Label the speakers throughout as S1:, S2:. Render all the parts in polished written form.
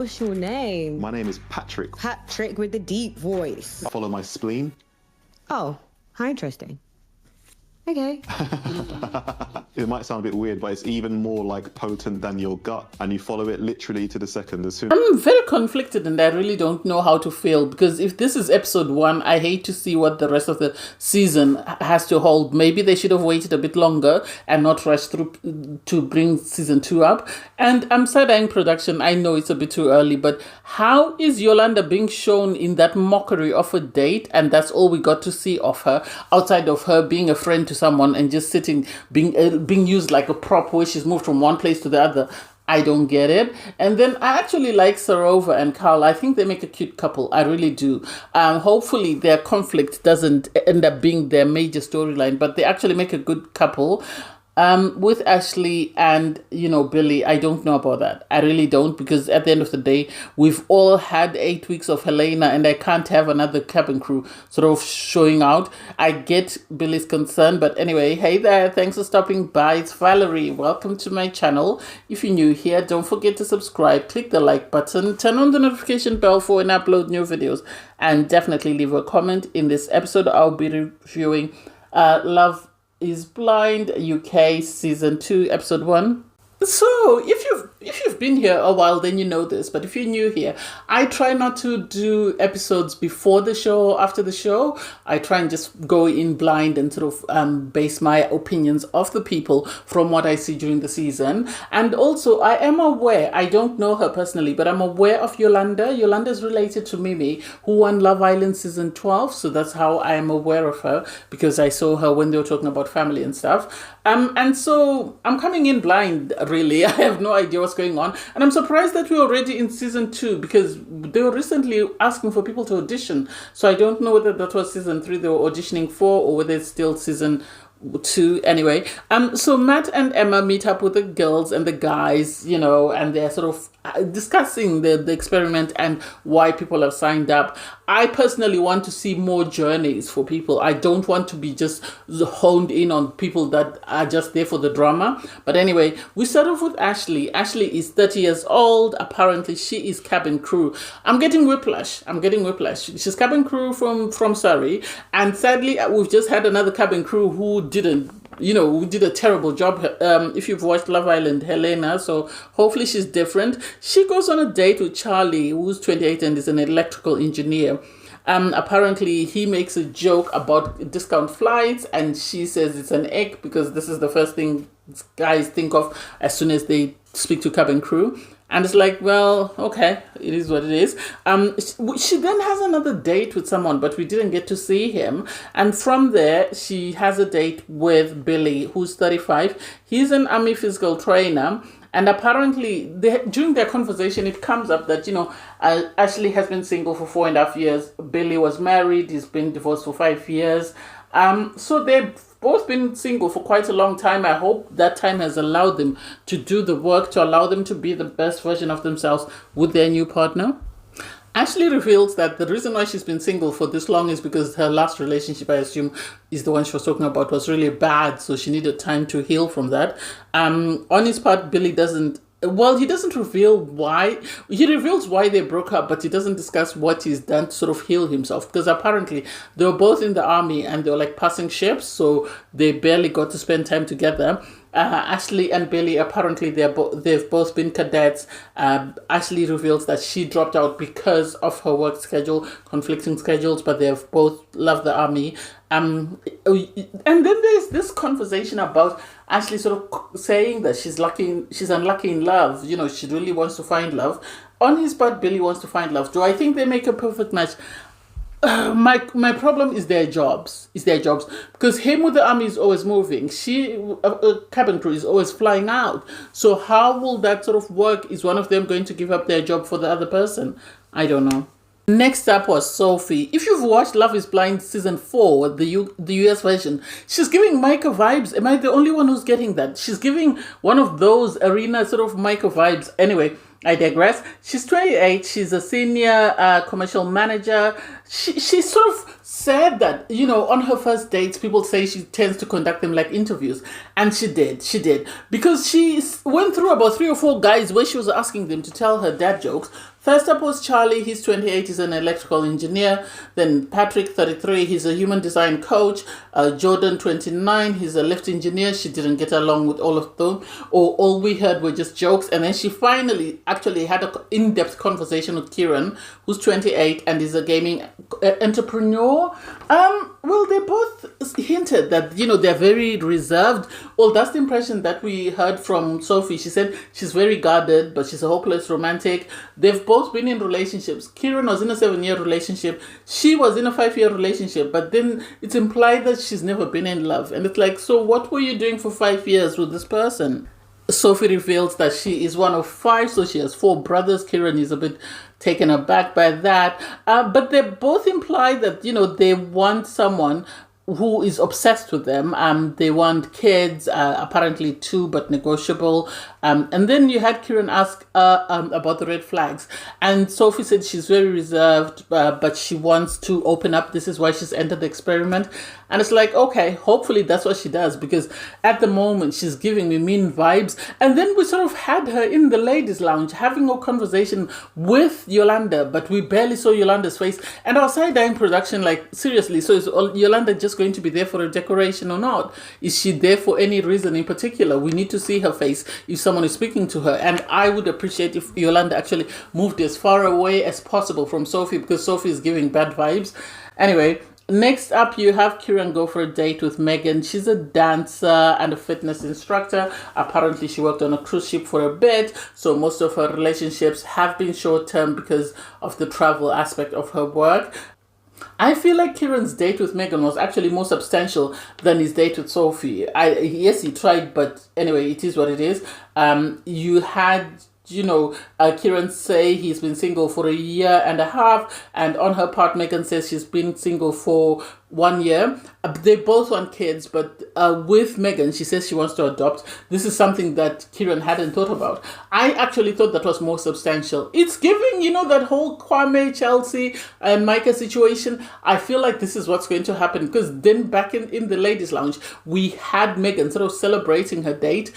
S1: What's your name?
S2: My name is Patrick.
S1: Patrick with the deep voice.
S2: I follow my spleen.
S1: Oh, how interesting. Okay.
S2: It might sound a bit weird, but it's even more like potent than your gut, and you follow it literally to the second. As soon
S3: I'm very conflicted and I really don't know how to feel, because if this is episode 1, I hate to see what the rest of the season has to hold. Maybe they should have waited a bit longer and not rushed through to bring season 2 up. And I'm side-eyeing production. I know it's a bit too early, but how is Yolanda being shown in that mockery of a date, and that's all we got to see of her, outside of her being a friend to someone and just sitting, being used like a prop where she's moved from one place to the other? I don't get it. And then I actually like Sroa and Carl. I think they make a cute couple. I really do. Hopefully their conflict doesn't end up being their major storyline, but they actually make a good couple. With Ashley and, Billy, I don't know about that. I really don't, because at the end of the day, we've all had 8 weeks of Helena, and I can't have another cabin crew sort of showing out. I get Billy's concern, but anyway, hey there, thanks for stopping by. It's Valerie. Welcome to my channel. If you're new here, don't forget to subscribe, click the like button, turn on the notification bell for when I upload new videos, and definitely leave a comment. In this episode, I'll be reviewing Love is Blind UK Season 2 Episode 1. So, if you've been here a while, then you know this. But if you're new here, I try not to do episodes before the show or after the show. I try and just go in blind and sort of base my opinions of the people from what I see during the season. And also, I am aware, I don't know her personally, but I'm aware of Yolanda. Yolanda is related to Mimi, who won Love Island Season 12. So that's how I am aware of her, because I saw her when they were talking about family and stuff. And so I'm coming in blind, really. I have no idea what's going on. And I'm surprised that we're already in Season 2, because they were recently asking for people to audition. So I don't know whether that was Season 3 they were auditioning for, or whether it's still Season 2. Anyway, so Matt and Emma meet up with the girls and the guys, and they're sort of discussing the experiment and why people have signed up. I personally want to see more journeys for people. I don't want to be just honed in on people that are just there for the drama. But anyway, we start off with Ashley. Ashley is 30 years old. Apparently, she is cabin crew. I'm getting whiplash. She's cabin crew from Surrey. And sadly, we've just had another cabin crew who didn't. We did a terrible job. If you've watched Love Island, Helena, so hopefully she's different. She goes on a date with Charlie, who's 28 and is an electrical engineer. Apparently, he makes a joke about discount flights, and she says it's an egg, because this is the first thing guys think of as soon as they speak to cabin crew. And it's like, well, okay, it is what it is. She then has another date with someone, but we didn't get to see him. And from there, she has a date with Billy, who's 35. He's an army physical trainer. And apparently, during their conversation, it comes up that, Ashley has been single for 4.5 years. Billy was married. He's been divorced for 5 years. So they've both been single for quite a long time. I hope that time has allowed them to do the work, to allow them to be the best version of themselves with their new partner. Ashley reveals that the reason why she's been single for this long is because her last relationship, I assume, is the one she was talking about, was really bad. So she needed time to heal from that. On his part, Billy doesn't. Well, he doesn't reveal why. He reveals why they broke up, but he doesn't discuss what he's done to sort of heal himself. Because apparently they were both in the army and they were like passing ships, so they barely got to spend time together. Ashley and Billy, apparently they've both been cadets. Ashley reveals that she dropped out because of her work schedule, conflicting schedules, but they've both loved the army. And then there's this conversation about Ashley sort of saying that she's unlucky in love. She really wants to find love. On his part, Billy wants to find love. Do I think they make a perfect match? My problem is their jobs. Because him with the army is always moving. She, cabin crew, is always flying out. So how will that sort of work? Is one of them going to give up their job for the other person? I don't know. Next up was Sophie. If you've watched Love is Blind Season 4, the US version, she's giving Micah vibes. Am I the only one who's getting that? She's giving one of those arena sort of Micah vibes. Anyway, I digress. She's 28. She's a senior commercial manager. She sort of said that, on her first dates, people say she tends to conduct them like interviews. And she did. Because she went through about 3 or 4 guys where she was asking them to tell her dad jokes. First up was Charlie, he's 28, he's an electrical engineer. Then Patrick, 33, he's a human design coach. Jordan, 29, he's a lift engineer. She didn't get along with all of them, or all we heard were just jokes. And then she finally actually had an in-depth conversation with Kieran, who's 28 and is a gaming entrepreneur. Well, they both hinted that, they're very reserved. Well, that's the impression that we heard from Sophie. She said she's very guarded, but she's a hopeless romantic. They've both been in relationships. Kieran was in a 7-year relationship. She was in a 5-year relationship, but then it's implied that she's never been in love. And it's like, so what were you doing for 5 years with this person? Sophie reveals that she is one of 5, so she has 4 brothers. Kieran is a bit taken aback by that. But they both imply that, they want someone who is obsessed with them. They want kids, apparently 2, but negotiable. And then you had Kieran ask about the red flags. And Sophie said she's very reserved, but she wants to open up. This is why she's entered the experiment. And it's like, okay, hopefully that's what she does, because at the moment she's giving me mean vibes. And then we sort of had her in the ladies' lounge having a conversation with Yolanda, but we barely saw Yolanda's face. And our side-eyeing production, like, seriously, so is Yolanda just going to be there for a decoration or not? Is she there for any reason in particular? We need to see her face if someone is speaking to her. And I would appreciate if Yolanda actually moved as far away as possible from Sophie, because Sophie is giving bad vibes. Anyway, next up, you have Kieran go for a date with Megan. She's a dancer and a fitness instructor. Apparently, she worked on a cruise ship for a bit, so most of her relationships have been short-term because of the travel aspect of her work. I feel like Kieran's date with Megan was actually more substantial than his date with Sophie. Yes, he tried, but anyway, it is what it is. You had Kieran say he's been single for 1.5 years, and on her part, Megan says she's been single for 1 year. They both want kids, but with Megan, she says she wants to adopt. This is something that Kieran hadn't thought about. I actually thought that was more substantial. It's giving, that whole Kwame, Chelsea, and Micah situation. I feel like this is what's going to happen, because then back in the ladies' lounge, we had Megan sort of celebrating her date,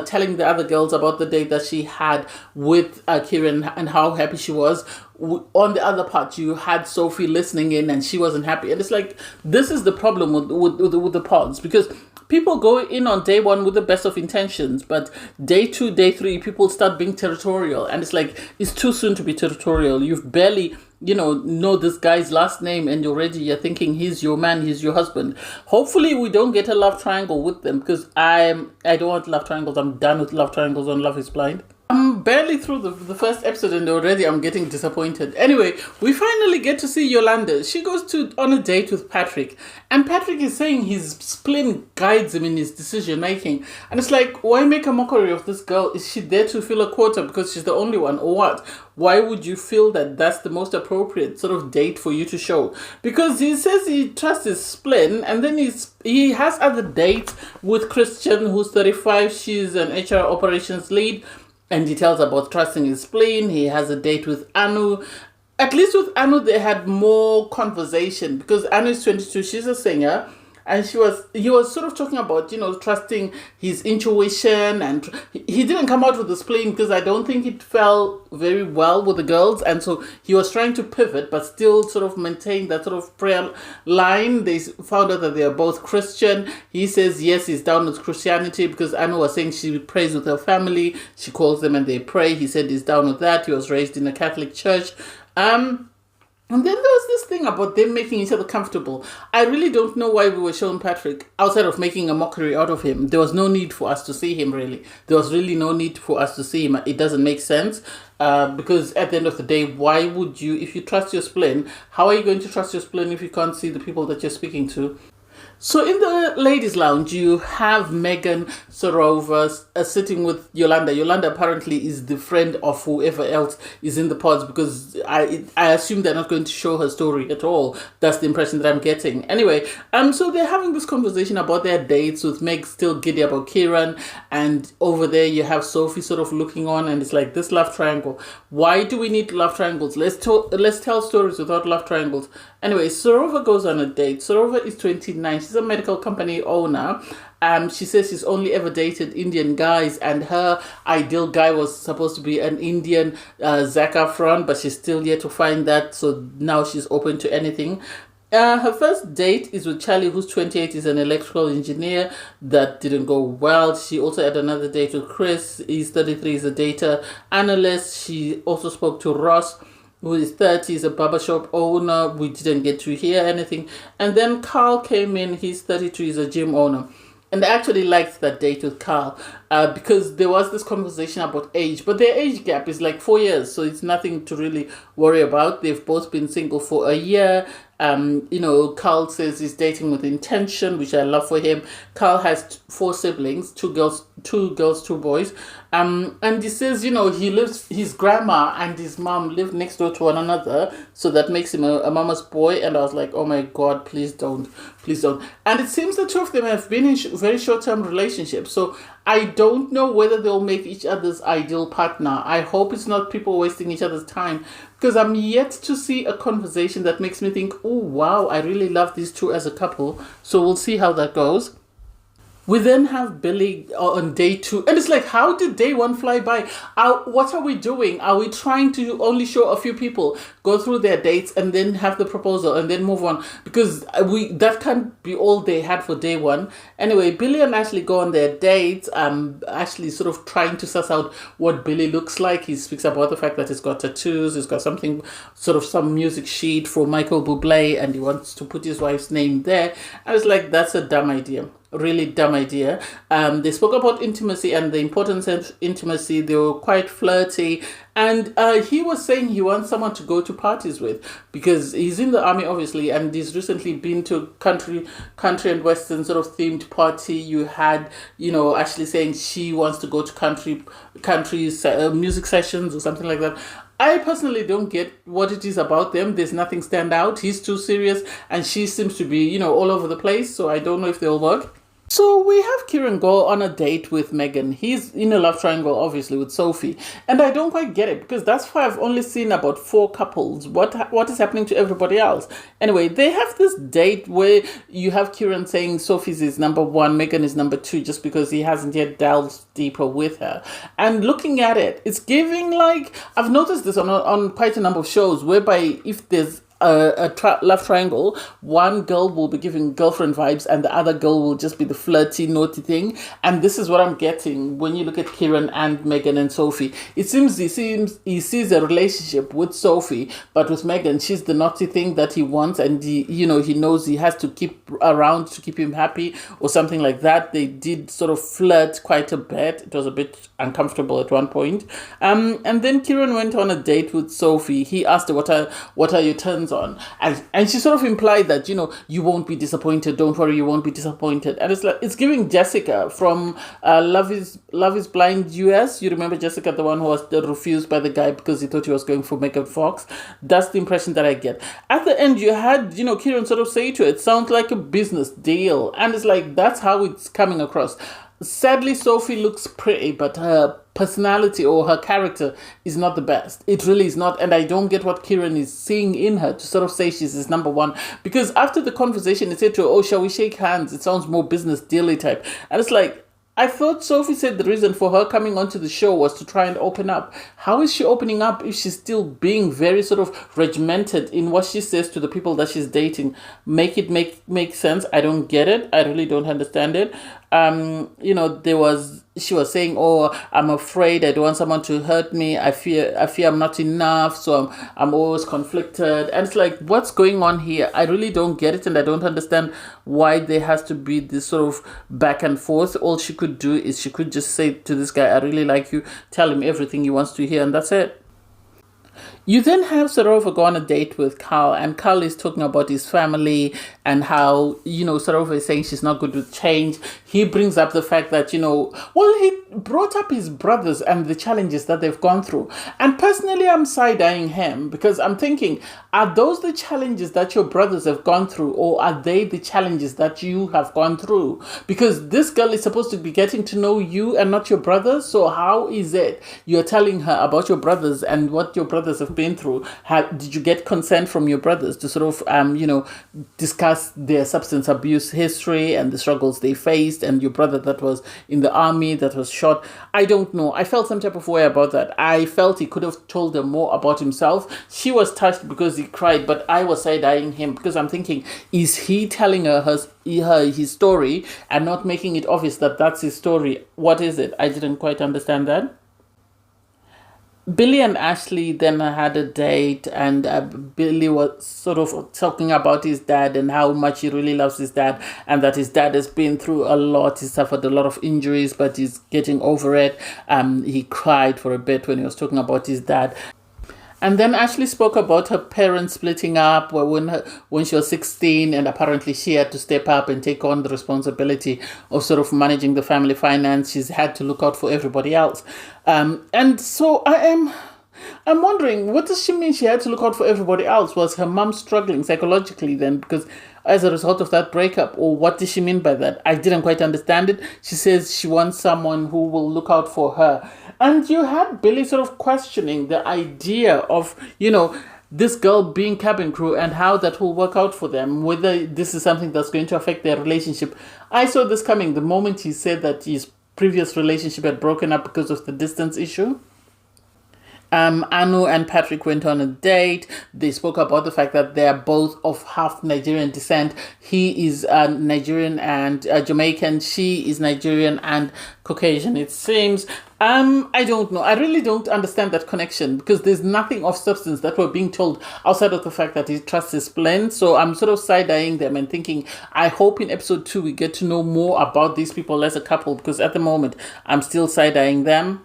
S3: telling the other girls about the date that she had with Kieran and how happy she was. On the other part, you had Sophie listening in and she wasn't happy. And it's like, this is the problem with the pods, because people go in on day 1 with the best of intentions, but day 2, day 3, people start being territorial. And it's like, it's too soon to be territorial. You've barely, know this guy's last name, and already you're thinking he's your man, he's your husband. Hopefully we don't get a love triangle with them, because I don't want love triangles. I'm done with love triangles on Love is Blind. I'm barely through the first episode and already I'm getting disappointed. Anyway, we finally get to see Yolanda. She goes on a date with Patrick, and Patrick is saying his spleen guides him in his decision making. And it's like, why make a mockery of this girl? Is she there to fill a quota because she's the only one, or what? Why would you feel that that's the most appropriate sort of date for you to show? Because he says he trusts his spleen, and then he has other dates with Christian, who's 35. She's an HR operations lead. And he tells about trusting his spleen. He has a date with Anu. At least with Anu, they had more conversation, because Anu is 22. She's a singer. And he was sort of talking about, trusting his intuition. And he didn't come out with the spleen because I don't think it fell very well with the girls. And so he was trying to pivot, but still sort of maintain that sort of prayer line. They found out that they are both Christian. He says, yes, he's down with Christianity, because Anna was saying she prays with her family. She calls them and they pray. He said he's down with that. He was raised in a Catholic church. And then there was this thing about them making each other comfortable. I really don't know why we were shown Patrick outside of making a mockery out of him. There was no need for us to see him, really. There was really no need for us to see him. It doesn't make sense. Because at the end of the day, why would you, if you trust your spleen, how are you going to trust your spleen if you can't see the people that you're speaking to? So in the ladies' lounge, you have Megan, Sroa sitting with Yolanda. Yolanda apparently is the friend of whoever else is in the pods, because I assume they're not going to show her story at all. That's the impression that I'm getting. Anyway, so they're having this conversation about their dates, with Meg still giddy about Kieran, and over there you have Sophie sort of looking on, and it's like, this love triangle. Why do we need love triangles? Let's tell stories without love triangles. Anyway, Sroa goes on a date. Sroa is 29. She's a medical company owner. She says she's only ever dated Indian guys, and her ideal guy was supposed to be an Indian Zac Efron, but she's still yet to find that. So now she's open to anything. Her first date is with Charlie, who's 28, is an electrical engineer. That didn't go well. She also had another date with Chris. He's 33, is a data analyst. She also spoke to Ross, who is 30, is a barbershop owner. We didn't get to hear anything. And then Carl came in. He's 32, he's a gym owner. And I actually liked that date with Carl because there was this conversation about age, but their age gap is like 4 years, so it's nothing to really worry about. They've both been single for a year. Carl says he's dating with intention, which I love for him. Carl has 4 siblings, 2 girls, 2 boys. And he says, his grandma and his mom live next door to one another, so that makes him a mama's boy. And I was like, oh my God, please don't. And it seems the two of them have been in very short-term relationships, so I don't know whether they'll make each other's ideal partner. I hope it's not people wasting each other's time, because I'm yet to see a conversation that makes me think, oh wow, I really love these two as a couple. So we'll see how that goes. We then have Billy on day 2. And it's like, how did day 1 fly by? What are we doing? Are we trying to only show a few people, go through their dates, and then have the proposal, and then move on? Because that can't be all they had for day 1. Anyway, Billy and Ashley go on their dates. Ashley sort of trying to suss out what Billy looks like. He speaks about the fact that he's got tattoos. He's got something, sort of some music sheet for Michael Bublé, and he wants to put his wife's name there. I was like, that's a dumb idea. Really dumb idea. They spoke about intimacy and the importance of intimacy. They were quite flirty, and he was saying he wants someone to go to parties with because he's in the army, obviously, and he's recently been to country and western sort of themed party. You had Ashley saying she wants to go to country music sessions or something like that. I personally don't get what it is about them. There's nothing stand out. He's too serious and she seems to be, all over the place. So I don't know if they'll work. So we have Kieran go on a date with Megan. He's in a love triangle, obviously, with Sophie. And I don't quite get it because that's why I've only seen about 4 couples. What is happening to everybody else? Anyway, they have this date where you have Kieran saying Sophie's is number 1, Megan is number 2, just because he hasn't yet delved deeper with her. And looking at it, it's giving like, I've noticed this on quite a number of shows, whereby if there's love triangle, one girl will be giving girlfriend vibes and the other girl will just be the flirty, naughty thing. And this is what I'm getting when you look at Kieran and Megan and Sophie. It seems he sees a relationship with Sophie, but with Megan, she's the naughty thing that he wants, and he knows he has to keep around to keep him happy or something like that. They did sort of flirt quite a bit. It was a bit uncomfortable at one point. And then Kieran went on a date with Sophie. He asked her, what are your turns on? And she sort of implied that, you won't be disappointed. Don't worry, you won't be disappointed. And it's like, it's giving Jessica from Love is Blind US. You remember Jessica, the one who was refused by the guy because he thought he was going for Megan Fox? That's the impression that I get. At the end, you had, Kieran sort of say to it sounds like a business deal. And it's like, that's how it's coming across. Sadly, Sophie looks pretty, but her personality or her character is not the best. It really is not. And I don't get what Kieran is seeing in her to sort of say she's his number 1. Because after the conversation, he said to her, oh, shall we shake hands? It sounds more business deal-y type. And it's like, I thought Sophie said the reason for her coming onto the show was to try and open up. How is she opening up if she's still being very sort of regimented in what she says to the people that she's dating? Make it make sense. I don't get it. I really don't understand it. She was saying, oh, I'm afraid, I don't want someone to hurt me. I fear I'm not enough. So I'm always conflicted. And it's like, what's going on here? I really don't get it. And I don't understand why there has to be this sort of back and forth. All she could do is she could just say to this guy, I really like you. Tell him everything he wants to hear. And that's it. You then have Sroa go on a date with Carl, and Carl is talking about his family and how, Sroa is saying she's not good with change. He brings up the fact that, he brought up his brothers and the challenges that they've gone through. And personally, I'm side-eyeing him because I'm thinking, are those the challenges that your brothers have gone through, or are they the challenges that you have gone through? Because this girl is supposed to be getting to know you and not your brothers. So how is it you're telling her about your brothers and what your brothers have been through, did you get consent from your brothers to sort of, discuss their substance abuse history and the struggles they faced, and your brother that was in the army that was shot? I don't know. I felt some type of way about that. I felt he could have told her more about himself. She was touched because he cried, but I was side-eyeing him because I'm thinking, is he telling her his story and not making it obvious that that's his story? What is it? I didn't quite understand that. Billy and Ashley then had a date, and Billy was sort of talking about his dad and how much he really loves his dad, and that his dad has been through a lot. He suffered a lot of injuries, but he's getting over it. He cried for a bit when he was talking about his dad. And then Ashley spoke about her parents splitting up when she was 16, and apparently she had to step up and take on the responsibility of sort of managing the family finance. She's had to look out for everybody else. And so I'm wondering, what does she mean she had to look out for everybody else? Was her mum struggling psychologically then because as a result of that breakup? Or what does she mean by that? I didn't quite understand it. She says she wants someone who will look out for her. And you had Billy sort of questioning the idea of, this girl being cabin crew and how that will work out for them, whether this is something that's going to affect their relationship. I saw this coming the moment he said that his previous relationship had broken up because of the distance issue. Anu and Patrick went on a date. They spoke about the fact that they are both of half Nigerian descent. He is Nigerian and Jamaican. She is Nigerian and Caucasian, it seems. I don't know. I really don't understand that connection because there's nothing of substance that we're being told outside of the fact that he trusts his Spleen. So I'm sort of side-eyeing them and thinking, I hope in episode 2 we get to know more about these people as a couple, because at the moment I'm still side-eyeing them.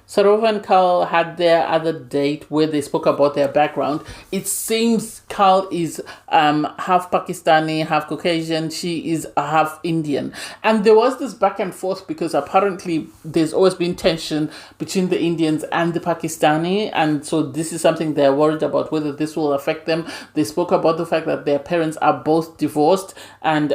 S3: Sroa and Carl had their other date where they spoke about their background. It seems Carl is half Pakistani, half Caucasian. She is half Indian. And there was this back and forth because apparently there's always been tension between the Indians and the Pakistani. And so this is something they're worried about, whether this will affect them. They spoke about the fact that their parents are both divorced. And,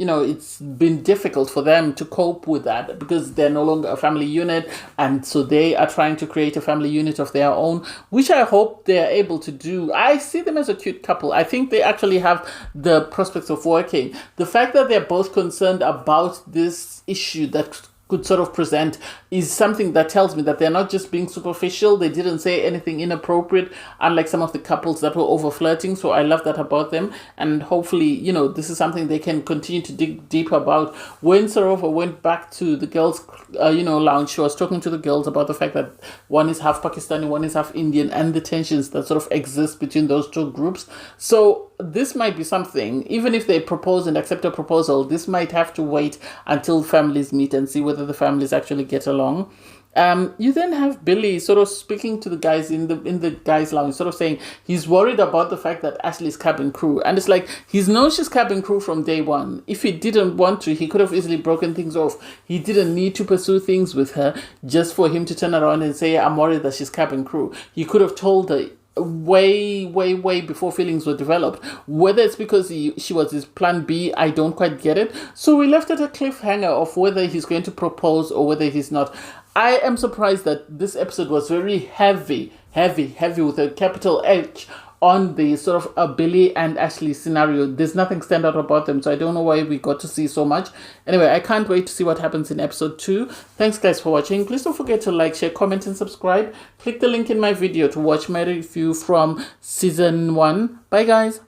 S3: it's been difficult for them to cope with that because they're no longer a family unit. And so they are trying to create a family unit of their own, which I hope they are able to do. I see them as a cute couple. I think they actually have the prospects of working. The fact that they're both concerned about this issue that could sort of present is something that tells me that they're not just being superficial. They didn't say anything inappropriate, unlike some of the couples that were over flirting. So I love that about them. And hopefully, this is something they can continue to dig deep about. When Sroa went back to the girls, lounge, she was talking to the girls about the fact that one is half Pakistani, one is half Indian, and the tensions that sort of exist between those two groups. So this might be something, even if they propose and accept a proposal, this might have to wait until families meet and see whether the families actually get along. You then have Billy sort of speaking to the guys in the guys' lounge, sort of saying he's worried about the fact that Ashley's cabin crew. And it's like, he's known she's cabin crew from day one. If he didn't want to, he could have easily broken things off. He didn't need to pursue things with her just for him to turn around and say, I'm worried that she's cabin crew. He could have told her way before feelings were developed. Whether it's because she was his plan B, I don't quite get it. So we left at a cliffhanger of whether he's going to propose or whether he's not. I am surprised that this episode was very heavy with a capital H on the sort of a Billy and Ashley scenario. There's nothing stand out about them, so I don't know why we got to see so much. Anyway, I can't wait to see what happens in episode 2. Thanks guys for watching. Please don't forget to like, share, comment and subscribe. Click the link in my video to watch my review from season 1. Bye guys.